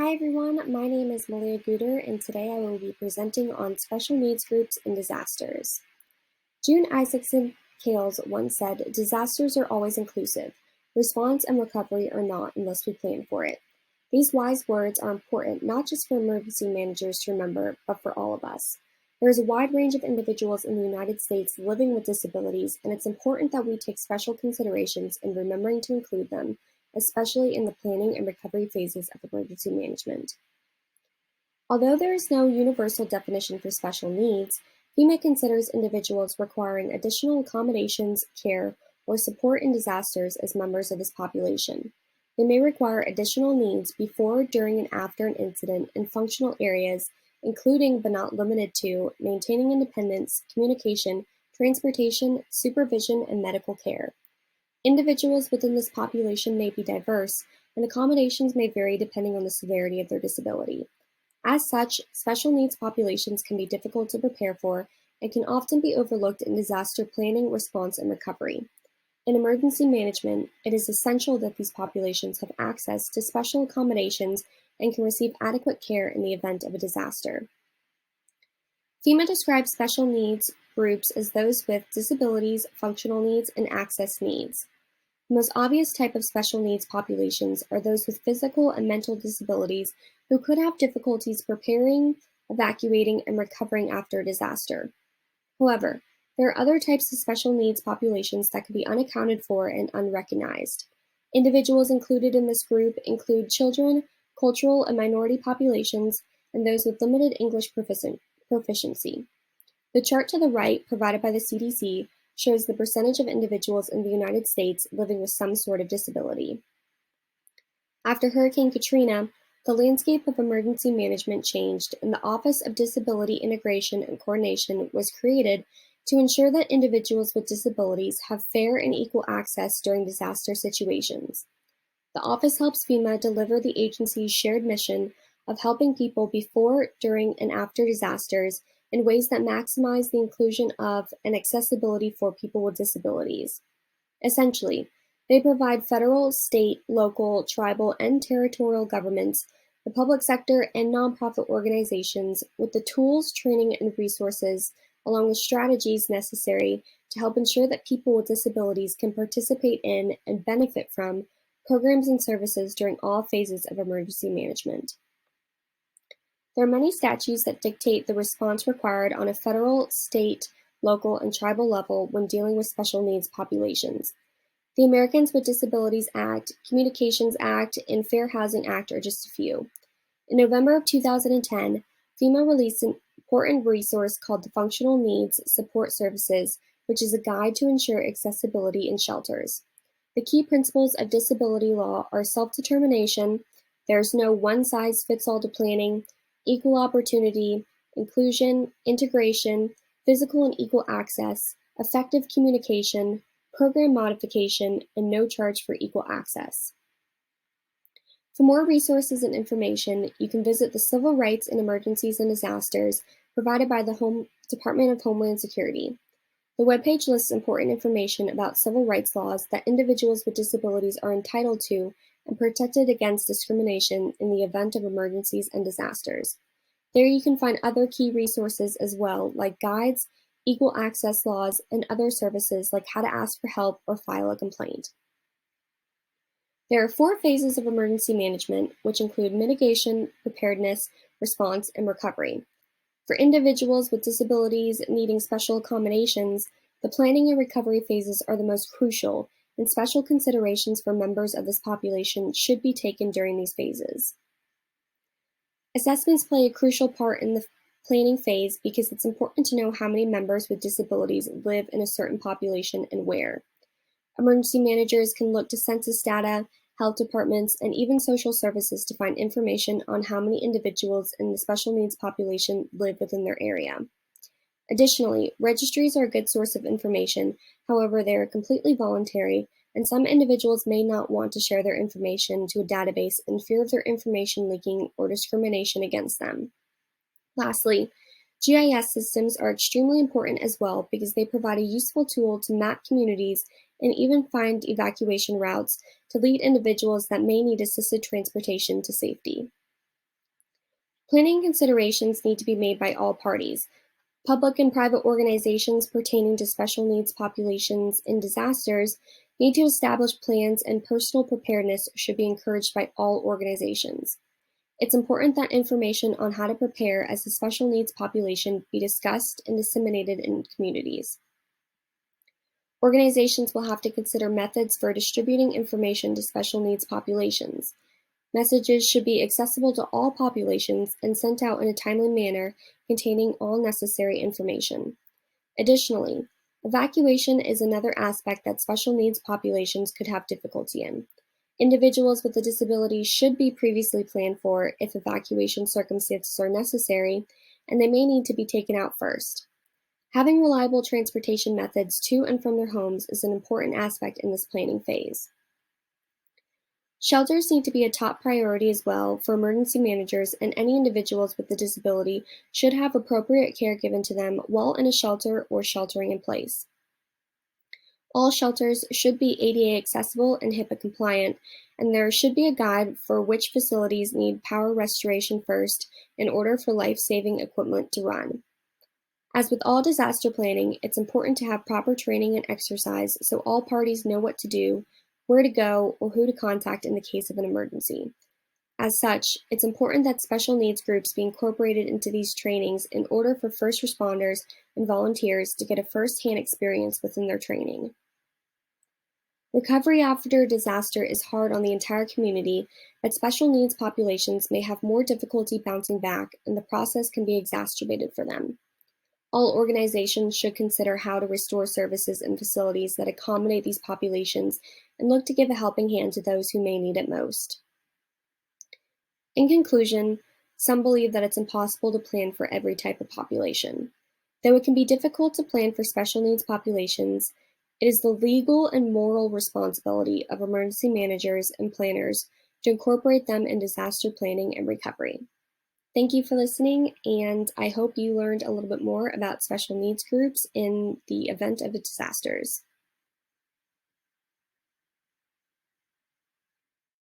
Hi everyone, my name is Malia Guder and today I will be presenting on special needs groups and disasters. June Isaacson Kales once said, "Disasters are always inclusive. Response and recovery are not unless we plan for it." These wise words are important not just for emergency managers to remember, but for all of us. There is a wide range of individuals in the United States living with disabilities, and it's important that we take special considerations in remembering to include them, especially in the planning and recovery phases of emergency management. Although there is no universal definition for special needs, FEMA considers individuals requiring additional accommodations, care, or support in disasters as members of this population. They may require additional needs before, during, and after an incident in functional areas, including but not limited to maintaining independence, communication, transportation, supervision, and medical care. Individuals within this population may be diverse, and accommodations may vary depending on the severity of their disability. As such, special needs populations can be difficult to prepare for and can often be overlooked in disaster planning, response, and recovery. In emergency management, it is essential that these populations have access to special accommodations and can receive adequate care in the event of a disaster. FEMA describes special needs groups as those with disabilities, functional needs, and access needs. The most obvious type of special needs populations are those with physical and mental disabilities who could have difficulties preparing, evacuating, and recovering after a disaster. However, there are other types of special needs populations that can be unaccounted for and unrecognized. Individuals included in this group include children, cultural and minority populations, and those with limited English proficiency. The chart to the right, provided by the CDC, shows the percentage of individuals in the United States living with some sort of disability. After Hurricane Katrina, the landscape of emergency management changed, and the Office of Disability Integration and Coordination was created to ensure that individuals with disabilities have fair and equal access during disaster situations. The office helps FEMA deliver the agency's shared mission of helping people before, during, and after disasters in ways that maximize the inclusion of and accessibility for people with disabilities. Essentially, they provide federal, state, local, tribal, and territorial governments, the public sector, and nonprofit organizations with the tools, training, and resources, along with strategies necessary to help ensure that people with disabilities can participate in and benefit from programs and services during all phases of emergency management. There are many statutes that dictate the response required on a federal, state, local, and tribal level when dealing with special needs populations. The Americans with Disabilities Act, Communications Act, and Fair Housing Act are just a few. In November of 2010, FEMA released an important resource called the Functional Needs Support Services, which is a guide to ensure accessibility in shelters. The key principles of disability law are self-determination, there's no one-size-fits-all to planning, equal opportunity, inclusion, integration, physical and equal access, effective communication, program modification, and no charge for equal access. For more resources and information, you can visit the Civil Rights in Emergencies and Disasters provided by the Department of Homeland Security. The webpage lists important information about civil rights laws that individuals with disabilities are entitled to and protected against discrimination in the event of emergencies and disasters. There you can find other key resources as well, like guides, equal access laws, and other services like how to ask for help or file a complaint. There are 4 phases of emergency management, which include mitigation, preparedness, response, and recovery. For individuals with disabilities needing special accommodations, the planning and recovery phases are the most crucial, and special considerations for members of this population should be taken during these phases. Assessments play a crucial part in the planning phase because it's important to know how many members with disabilities live in a certain population and where. Emergency managers can look to census data, health departments, and even social services to find information on how many individuals in the special needs population live within their area. Additionally, registries are a good source of information, however, they are completely voluntary, and some individuals may not want to share their information to a database in fear of their information leaking or discrimination against them. Lastly, GIS systems are extremely important as well because they provide a useful tool to map communities and even find evacuation routes to lead individuals that may need assisted transportation to safety. Planning considerations need to be made by all parties. Public and private organizations pertaining to special needs populations in disasters need to establish plans, and personal preparedness should be encouraged by all organizations. It's important that information on how to prepare as a special needs population be discussed and disseminated in communities. Organizations will have to consider methods for distributing information to special needs populations. Messages should be accessible to all populations and sent out in a timely manner containing all necessary information. Additionally, evacuation is another aspect that special needs populations could have difficulty in. Individuals with a disability should be previously planned for if evacuation circumstances are necessary, and they may need to be taken out first. Having reliable transportation methods to and from their homes is an important aspect in this planning phase. Shelters need to be a top priority as well for emergency managers, and any individuals with a disability should have appropriate care given to them while in a shelter or sheltering in place. All shelters should be ADA accessible and HIPAA compliant, and there should be a guide for which facilities need power restoration first in order for life-saving equipment to run. As with all disaster planning, it's important to have proper training and exercise so all parties know what to do, where to go, or who to contact in the case of an emergency. As such, it's important that special needs groups be incorporated into these trainings in order for first responders and volunteers to get a first-hand experience within their training. Recovery after a disaster is hard on the entire community, but special needs populations may have more difficulty bouncing back, and the process can be exacerbated for them. All organizations should consider how to restore services and facilities that accommodate these populations and look to give a helping hand to those who may need it most. In conclusion, some believe that it's impossible to plan for every type of population. Though it can be difficult to plan for special needs populations, it is the legal and moral responsibility of emergency managers and planners to incorporate them in disaster planning and recovery. Thank you for listening, and I hope you learned a little bit more about special needs groups in the event of disasters.